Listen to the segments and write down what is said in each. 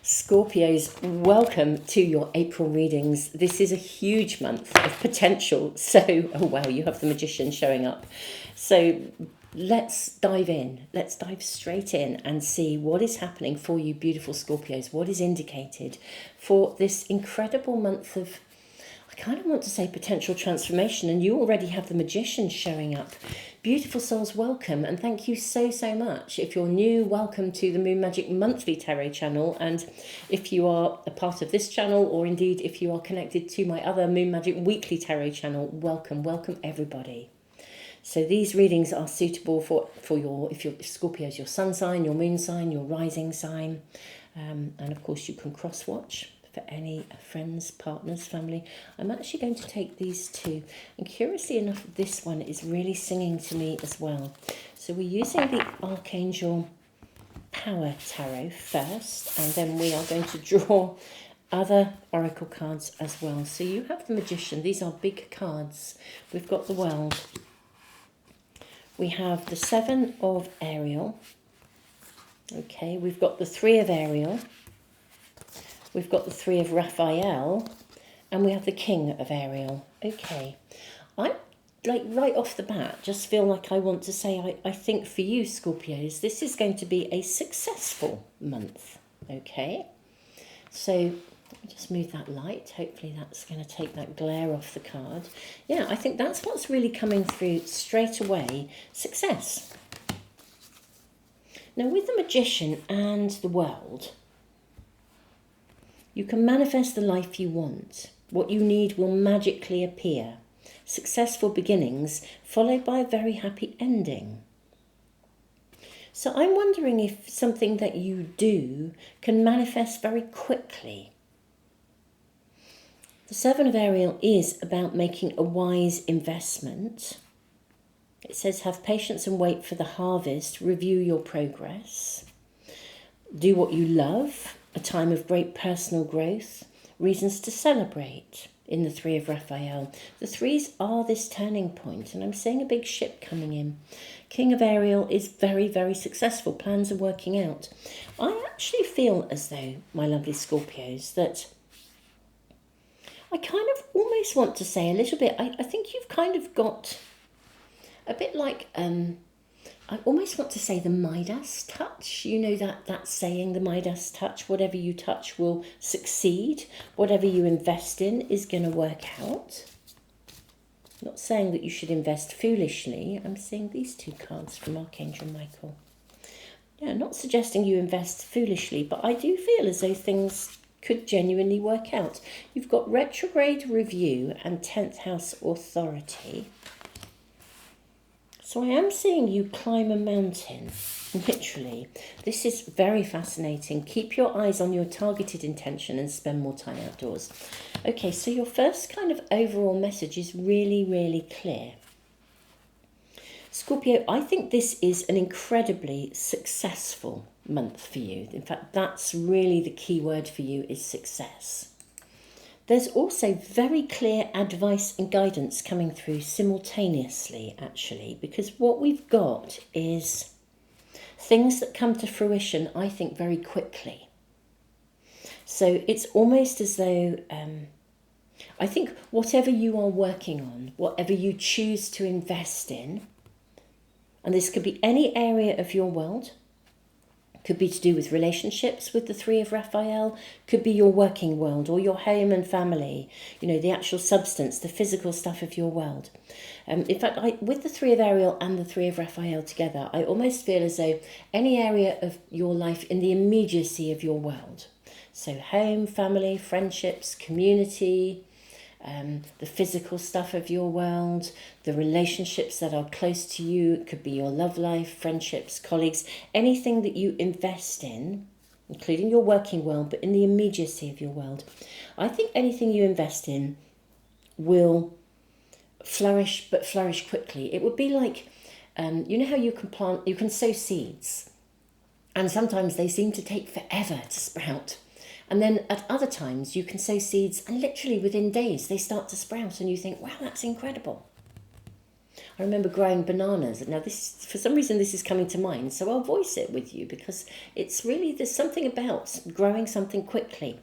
Scorpios, welcome to your April readings. This is a huge month of potential. So, oh wow, you have the Magician showing up. So let's dive in. Let's dive straight in and see what is happening for you, beautiful Scorpios. What is indicated for this incredible month of, I kind of want to say potential transformation, and you already have the Magician showing up. Beautiful souls, welcome, and thank you so much. If you're new, welcome to the Moon Magic Monthly Tarot channel, and if you are a part of this channel, or indeed if you are connected to my other Moon Magic Weekly Tarot channel, welcome everybody. So these readings are suitable for your, if Scorpio is your sun sign, your moon sign, your rising sign, and of course you can cross watch for any friends, partners, family. I'm actually going to take these two, and curiously enough, this one is really singing to me as well. So we're using the Archangel Power Tarot first, and then we are going to draw other oracle cards as well. So you have the Magician. These are big cards. We've got the World. We have the Seven of Ariel. Okay, we've got the Three of Ariel. We've got the Three of Raphael, and we have the King of Ariel. Okay, I like right off the bat just feel like I want to say I think for you Scorpios, this is going to be a successful month. Okay, so let me just move that light. Hopefully that's going to take that glare off the card. Yeah, I think that's what's really coming through straight away. Success. Now with the Magician and the World, you can manifest the life you want. What you need will magically appear. Successful beginnings followed by a very happy ending. So I'm wondering if something that you do can manifest very quickly. The Seven of Ariel is about making a wise investment. It says have patience and wait for the harvest. Review your progress. Do what you love. A time of great personal growth, reasons to celebrate in the Three of Raphael. The threes are this turning point, and I'm seeing a big ship coming in. King of Ariel is very successful. Plans are working out. I actually feel as though, my lovely Scorpios, that I kind of almost want to say a little bit, I think you've kind of got a bit like, I almost want to say the Midas touch. You know that saying, the Midas touch. Whatever you touch will succeed. Whatever you invest in is going to work out. Not saying that you should invest foolishly. I'm seeing these two cards from Archangel Michael. Yeah, not suggesting you invest foolishly, but I do feel as though things could genuinely work out. You've got retrograde review and 10th house authority. So I am seeing you climb a mountain, literally. This is very fascinating. Keep your eyes on your targeted intention and spend more time outdoors. Okay, so your first kind of overall message is really clear. Scorpio, I think this is an incredibly successful month for you. In fact, that's really the key word for you, is success. There's also very clear advice and guidance coming through simultaneously, actually, because what we've got is things that come to fruition, I think, very quickly. So it's almost as though, I think whatever you are working on, whatever you choose to invest in, and this could be any area of your world, could be to do with relationships with the Three of Raphael, could be your working world or your home and family, you know, the actual substance, the physical stuff of your world. In fact, with the Three of Ariel and the Three of Raphael together, I almost feel as though any area of your life in the immediacy of your world. So home, family, friendships, community, the physical stuff of your world, the relationships that are close to you. It could be your love life, friendships, colleagues, anything that you invest in, including your working world, but in the immediacy of your world. I think anything you invest in will flourish, but flourish quickly. It would be like, you know how you can sow seeds, and sometimes they seem to take forever to sprout. And then at other times you can sow seeds and literally within days they start to sprout and you think, wow, that's incredible. I remember growing bananas. Now, this, for some reason, this is coming to mind, so I'll voice it with you because it's really, there's something about growing something quickly.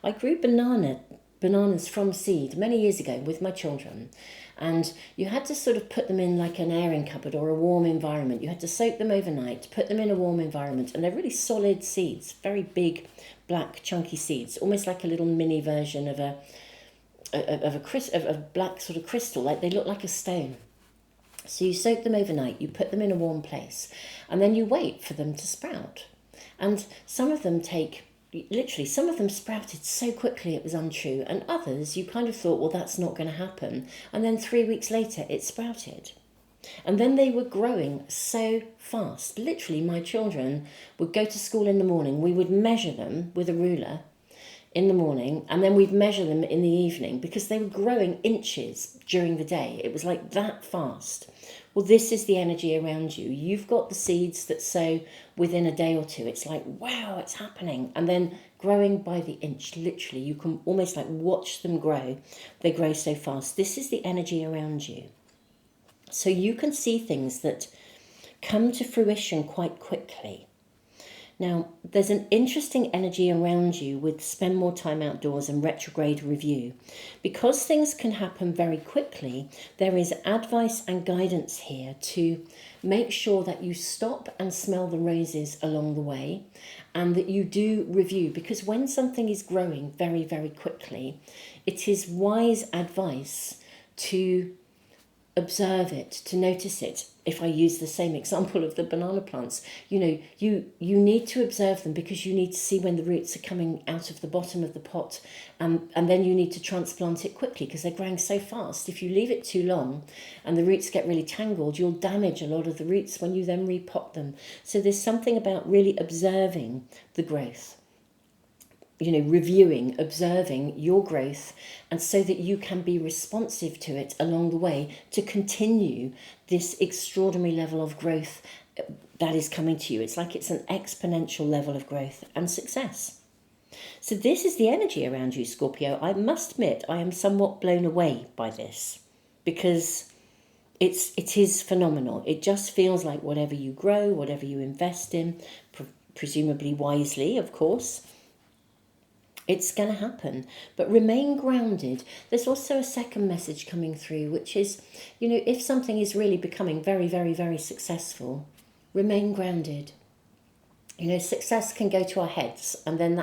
I grew bananas from seed many years ago with my children, and you had to sort of put them in like an airing cupboard or a warm environment. You had to soak them overnight, put them in a warm environment, and they're really solid seeds, very big, black, chunky seeds, almost like a little mini version of a black sort of crystal. Like they look like a stone. So you soak them overnight, you put them in a warm place, and then you wait for them to sprout. And some of them some of them sprouted so quickly it was untrue, and others you kind of thought, well, that's not going to happen. And then 3 weeks later, it sprouted. And then they were growing so fast. Literally, my children would go to school in the morning, we would measure them with a ruler in the morning, and then we'd measure them in the evening because they were growing inches during the day. It was like that fast. Well, this is the energy around you. You've got the seeds that sow within a day or two. It's like, wow, it's happening. And then growing by the inch, literally, you can almost like watch them grow. They grow so fast. This is the energy around you. So you can see things that come to fruition quite quickly. Now, there's an interesting energy around you with spend more time outdoors and retrograde review. Because things can happen very quickly, there is advice and guidance here to make sure that you stop and smell the roses along the way and that you do review. Because when something is growing very, very quickly, it is wise advice to observe it, to notice it. If I use the same example of the banana plants, you need to observe them because you need to see when the roots are coming out of the bottom of the pot, and then you need to transplant it quickly because they're growing so fast. If you leave it too long and the roots get really tangled, you'll damage a lot of the roots when you then repot them. So there's something about really observing the growth. Reviewing, observing your growth, and so that you can be responsive to it along the way to continue this extraordinary level of growth that is coming to you. It's like it's an exponential level of growth and success. So this is the energy around you, Scorpio. I must admit, I am somewhat blown away by this because it is phenomenal. It just feels like whatever you grow, whatever you invest in, presumably wisely, of course, it's going to happen. But remain grounded. There's also a second message coming through, which is, if something is really becoming very, very, very successful, remain grounded. Success can go to our heads, and then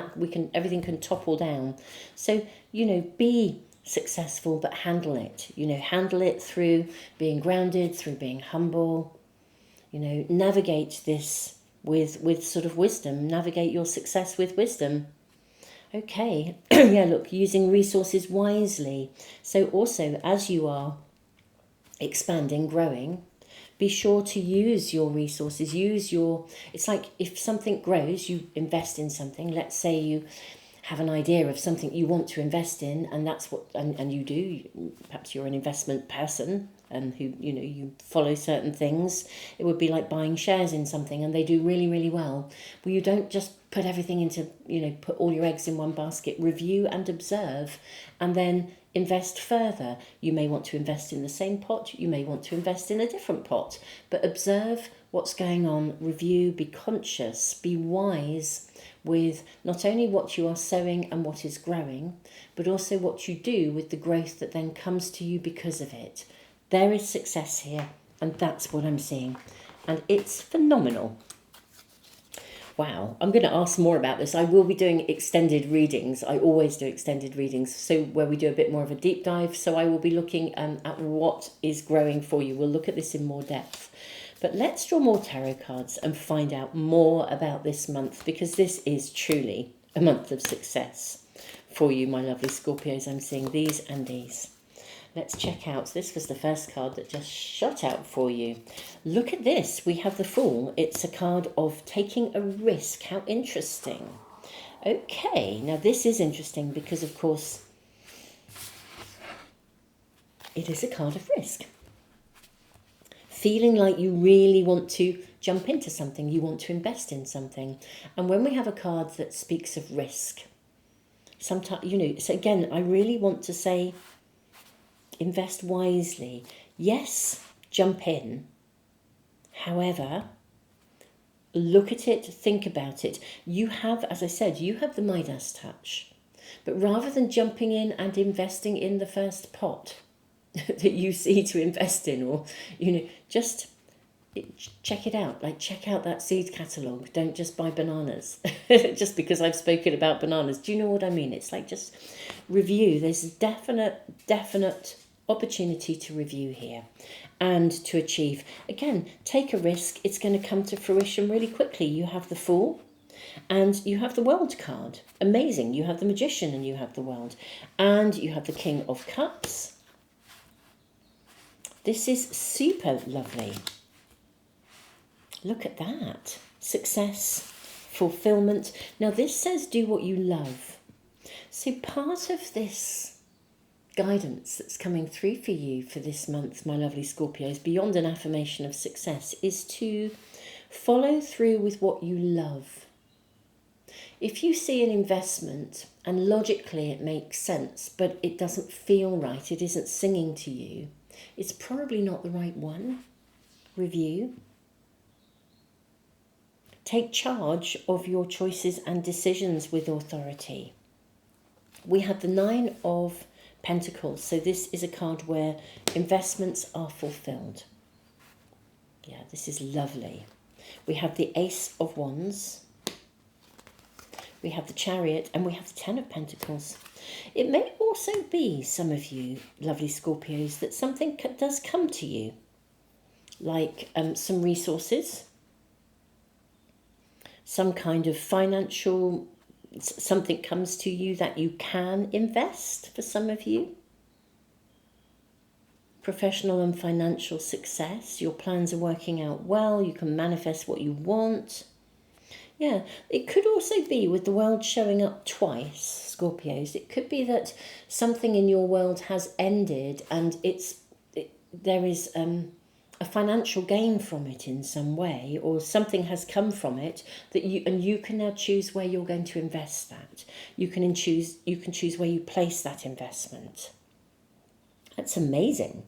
everything can topple down. So, be successful, but handle it. Handle it through being grounded, through being humble. Navigate this with sort of wisdom. Navigate your success with wisdom. Okay, yeah, look, using resources wisely. So also, as you are expanding, growing, be sure to use your resources, it's like if something grows, you invest in something. Let's say you have an idea of something you want to invest in, and that's what, and you do, perhaps you're an investment person, and who, you follow certain things. It would be like buying shares in something and they do really, really well. Well, you don't just put everything into, put all your eggs in one basket. Review and observe, and then invest further. You may want to invest in the same pot, you may want to invest in a different pot, but observe what's going on, review, be conscious, be wise with not only what you are sowing and what is growing, but also what you do with the growth that then comes to you because of it. There is success here, and that's what I'm seeing, and it's phenomenal. Wow, I'm going to ask more about this. I will be doing extended readings. I always do extended readings, so where we do a bit more of a deep dive. So I will be looking at what is growing for you. We'll look at this in more depth. But let's draw more tarot cards and find out more about this month, because this is truly a month of success for you, my lovely Scorpios. I'm seeing these and these. Let's check out. This was the first card that just shot out for you. Look at this. We have the Fool. It's a card of taking a risk. How interesting. Okay, now this is interesting because, of course, it is a card of risk. Feeling like you really want to jump into something, you want to invest in something. And when we have a card that speaks of risk, sometimes, so again, I really want to say, invest wisely. Yes, jump in. However, look at it, think about it. You have, as I said, you have the Midas touch. But rather than jumping in and investing in the first pot that you see to invest in, or, just check it out. Like, check out that seed catalogue. Don't just buy bananas just because I've spoken about bananas. Do you know what I mean? It's like, just review. There's a definite opportunity to review here and to achieve. Again, take a risk. It's going to come to fruition really quickly. You have the Fool and you have the World card. Amazing. You have the Magician and you have the World. And you have the King of Cups. This is super lovely. Look at that. Success, fulfillment. Now this says do what you love. So part of this guidance that's coming through for you for this month, my lovely Scorpios, beyond an affirmation of success, is to follow through with what you love. If you see an investment and logically it makes sense, but it doesn't feel right, it isn't singing to you, it's probably not the right one. Review. Take charge of your choices and decisions with authority. We have the 9 of Pentacles. So this is a card where investments are fulfilled. Yeah, this is lovely. We have the Ace of Wands. We have the Chariot and we have the 10 of Pentacles. It may also be, some of you lovely Scorpios, that something does come to you, like some resources, some kind of financial, something comes to you that you can invest for some of you. Professional and financial success. Your plans are working out well. You can manifest what you want. Yeah, it could also be with the World showing up twice, Scorpios. It could be that something in your world has ended and there is a financial gain from it in some way, or something has come from it that you can now choose where you're going to invest that. You can choose where you place that investment. That's amazing.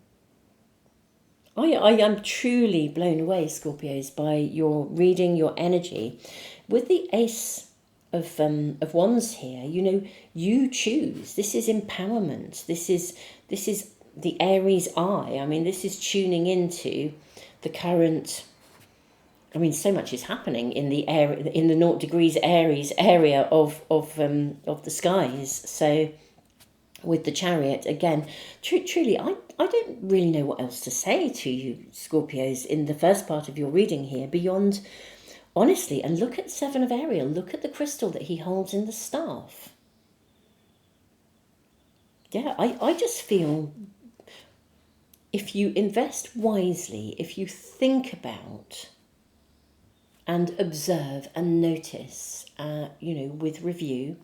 I am truly blown away, Scorpios, by your reading, your energy. With the Ace of Wands here, you choose. This is empowerment. This is the Aries eye. I mean, this is tuning into the current. I mean, so much is happening in the area, in the 0 degrees Aries area of the skies. So, with the Chariot again, truly, I don't really know what else to say to you, Scorpios, in the first part of your reading here, beyond, honestly, and look at 7 of Ariel. Look at the crystal that he holds in the staff. Yeah, I just feel, if you invest wisely, if you think about and observe and notice, with review,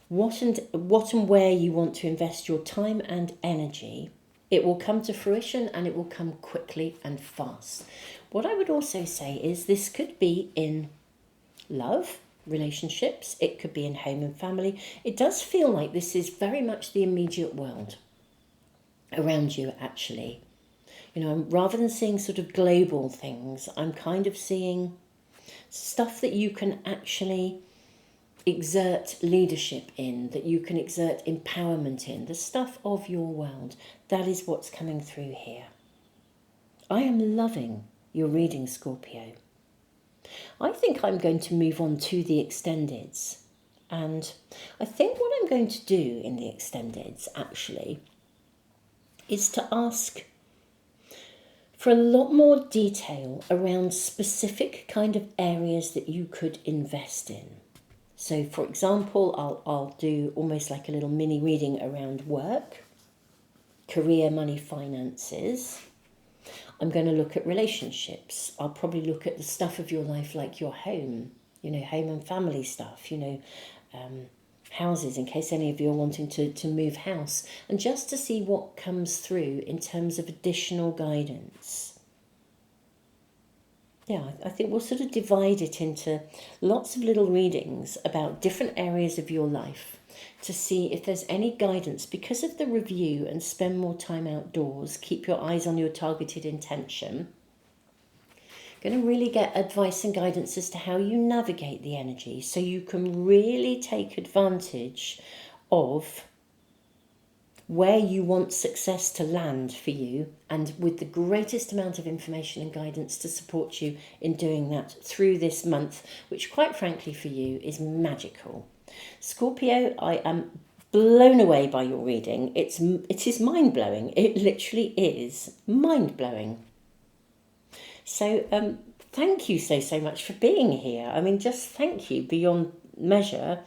what and where you want to invest your time and energy, it will come to fruition and it will come quickly and fast. What I would also say is this could be in love, relationships, it could be in home and family. It does feel like this is very much the immediate world around you, actually. Rather than seeing sort of global things, I'm kind of seeing stuff that you can actually exert leadership in, that you can exert empowerment in, the stuff of your world. That is what's coming through here. I am loving your reading, Scorpio. I think I'm going to move on to the extendeds. And I think what I'm going to do in the extendeds, actually, is to ask for a lot more detail around specific kind of areas that you could invest in. So, for example, I'll do almost like a little mini reading around work, career, money, finances. I'm going to look at relationships. I'll probably look at the stuff of your life, like your home, home and family stuff, houses, in case any of you are wanting to move house, and just to see what comes through in terms of additional guidance. Yeah, I think we'll sort of divide it into lots of little readings about different areas of your life to see if there's any guidance because of the review and spend more time outdoors. Keep your eyes on your targeted intention. Going to really get advice and guidance as to how you navigate the energy so you can really take advantage of where you want success to land for you, and with the greatest amount of information and guidance to support you in doing that through this month, which quite frankly for you is magical. Scorpio, I am blown away by your reading. It is mind-blowing. It literally is mind-blowing. So thank you so much for being here. I mean, just thank you beyond measure.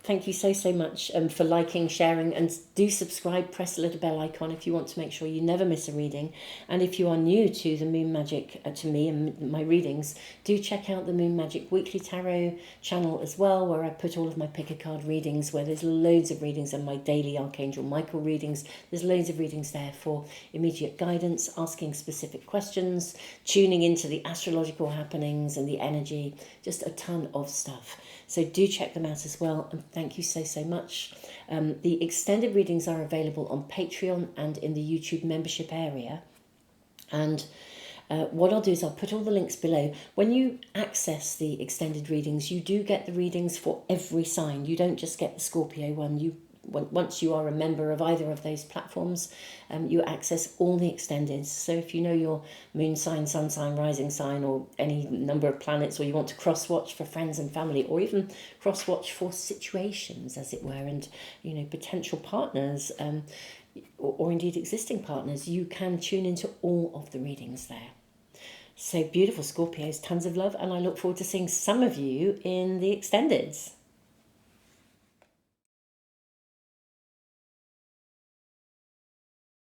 Thank you so much for liking, sharing, and do subscribe. Press the little bell icon if you want to make sure you never miss a reading. And if you are new to the Moon Magic, to me and my readings, do check out the Moon Magic Weekly Tarot channel as well, where I put all of my pick a card readings, where there's loads of readings, and my daily Archangel Michael readings. There's loads of readings there for immediate guidance, asking specific questions, tuning into the astrological happenings and the energy, just a ton of stuff. So do check them out as well, and thank you so much. The extended readings are available on Patreon and in the YouTube membership area. And what I'll do is I'll put all the links below. When you access the extended readings, you do get the readings for every sign. You don't just get the Scorpio one. Once you are a member of either of those platforms, you access all the extended. So if you know your moon sign, sun sign, rising sign, or any number of planets, or you want to cross-watch for friends and family, or even cross-watch for situations, as it were, and potential partners, or indeed existing partners, you can tune into all of the readings there. So beautiful Scorpios, tons of love, and I look forward to seeing some of you in the extendeds.